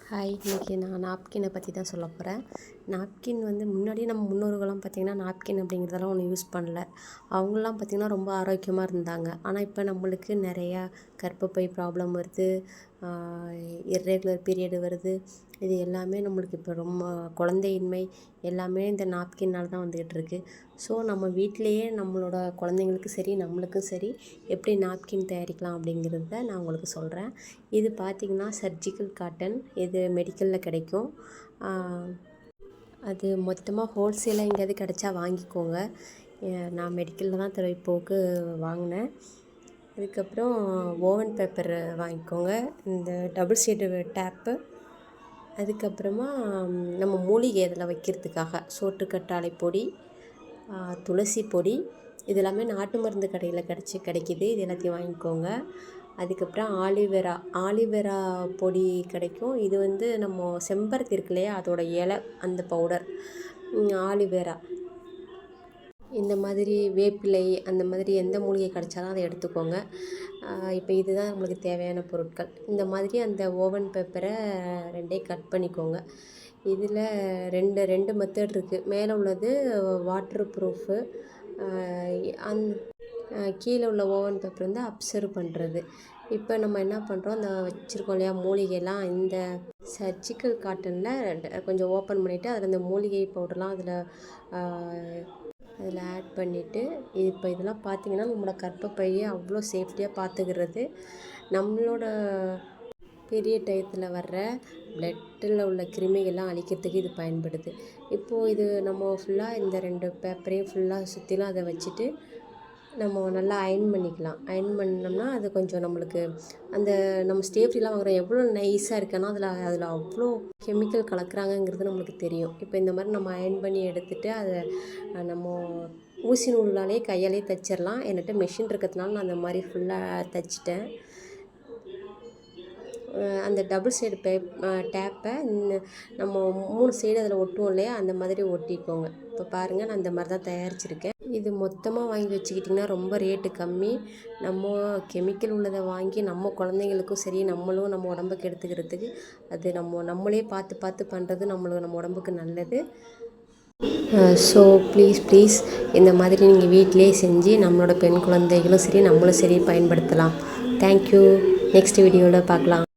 Hi, இன்றைக்கி நான் நாப்கினை பற்றி தான் சொல்ல போகிறேன். நாப்கின் முன்னாடி நம்ம முன்னோர்கள்லாம் பார்த்திங்கன்னா நாப்கின் அப்படிங்கிறதெல்லாம் ஒன்று யூஸ் பண்ணல. அவங்களாம் பார்த்திங்கன்னா ரொம்ப ஆரோக்கியமாக இருந்தாங்க. ஆனால் இப்போ நம்மளுக்கு நிறையா கர்ப்பப்பை ப்ராப்ளம் வருது, இர்ரெகுலர் பீரியடு வருது. இது எல்லாமே நம்மளுக்கு இப்போ ரொம்ப குழந்தையின்மை எல்லாமே இந்த நாப்கின்னால் தான் வந்துக்கிட்டு இருக்குது. ஸோ நம்ம வீட்டிலையே நம்மளோட குழந்தைங்களுக்கும் சரி நம்மளுக்கும் சரி எப்படி நாப்கின் தயாரிக்கலாம் அப்படிங்கிறத நான் உங்களுக்கு சொல்கிறேன். இது பார்த்திங்கன்னா சர்ஜிக்கல் காட்டன், இது மெடிக்கலில் கிடைக்கும். அது மொத்தமாக ஹோல்சேலாக எங்கேயாவது கிடச்சா வாங்கிக்கோங்க. நான் மெடிக்கலில் தான் இப்போக்கு வாங்கினேன். அதுக்கப்புறம் ஓவன் பேப்பர் வாங்கிக்கோங்க, இந்த டபுள் சைடு டேப்பு. அதுக்கப்புறமா நம்ம மூலிகை இதில் வைக்கிறதுக்காக சோற்றுக்கற்றாழை பொடி, துளசி பொடி, இது எல்லாமே நாட்டு மருந்து கடையில் கிடைக்கிது. இது எல்லாத்தையும் வாங்கிக்கோங்க. அதுக்கப்புறம் ஆலிவேரா பொடி கிடைக்கும். இது நம்ம செம்பருத்தி இருக்கு இல்லையா, அதோட இலை, அந்த பவுடர். ஆலிவேரா, இந்த மாதிரி வேப்பிலை, அந்த மாதிரி எந்த மூலிகை கிடைச்சாலும் அதை எடுத்துக்கோங்க. இப்போ இதுதான் நம்மளுக்கு தேவையான பொருட்கள். இந்த மாதிரி அந்த ஓவன் பேப்பரை ரெண்டையும் கட் பண்ணிக்கோங்க. இதில் ரெண்டு மெத்தட் இருக்குது. மேலே உள்ளது வாட்டர் ப்ரூஃபு, கீழே உள்ள ஓவன் பேப்பர் அப்சர்வ் பண்ணுறது. இப்போ நம்ம என்ன பண்ணுறோம், அந்த வச்சுருக்கோம் இல்லையா மூலிகைலாம், இந்த சர்ஜிக்கல் காட்டனில் கொஞ்சம் ஓப்பன் பண்ணிவிட்டு அதில் இந்த மூலிகை பவுடர்லாம் அதில் ஆட் பண்ணிவிட்டு, இப்போ இதெல்லாம் பார்த்திங்கன்னா நம்மளோட கர்ப்பப்பையை அவ்வளோ சேஃப்டியாக பார்த்துக்கிறது. நம்மளோட பெரிய டயத்தில் வர்ற பிளட்டில் உள்ள கிருமிகள்லாம் அழிக்கிறதுக்கு இது பயன்படுது. இப்போது இது நம்ம ஃபுல்லாக இந்த 2 பேப்பரையும் ஃபுல்லாக சுற்றிலும் அதை வச்சுட்டு நம்ம நல்லா அயர்ன் பண்ணிக்கலாம். அயர்ன் பண்ணோம்னா அது கொஞ்சம் நம்மளுக்கு அந்த நம்ம ஸ்டேஃப்ரிலாம் வாங்குகிறோம் எவ்வளோ நைஸாக இருக்குன்னா அதில் அவ்வளோ கெமிக்கல் கலக்குறாங்கங்கிறது நம்மளுக்கு தெரியும். இப்போ இந்த மாதிரி நம்ம அயர்ன் பண்ணி எடுத்துகிட்டு அதை நம்ம ஊசி நூலாலே கையாலே தைச்சிடலாம். என்கிட்ட மெஷின் இருக்கிறதுனால நான் அந்த மாதிரி ஃபுல்லாக தைச்சிட்டேன். அந்த டபுள் சைடு டேப்பை நம்ம 3 சைடு அதில் ஒட்டுவோம் இல்லையா, அந்த மாதிரி ஒட்டிக்கோங்க. இப்போ பாருங்கள், நான் இந்த மாதிரி தான் தயாரிச்சிருக்கேன். இது மொத்தமாக வாங்கி வச்சுக்கிட்டிங்கன்னா ரொம்ப ரேட்டு கம்மி. நம்ம கெமிக்கல் உள்ளதை வாங்கி நம்ம குழந்தைங்களுக்கும் சரி நம்மளும் நம்ம உடம்புக்கு எடுத்துக்கிறதுக்கு அது நம்மளே பார்த்து பண்ணுறது நம்ம உடம்புக்கு நல்லது. ஸோ ப்ளீஸ் இந்த மாதிரி நீங்கள் வீட்டிலே செஞ்சு நம்மளோட பெண் குழந்தைகளும் சரி நம்மளும் சரி பயன்படுத்தலாம். தேங்க்யூ. நெக்ஸ்ட் வீடியோவில் பார்க்கலாம்.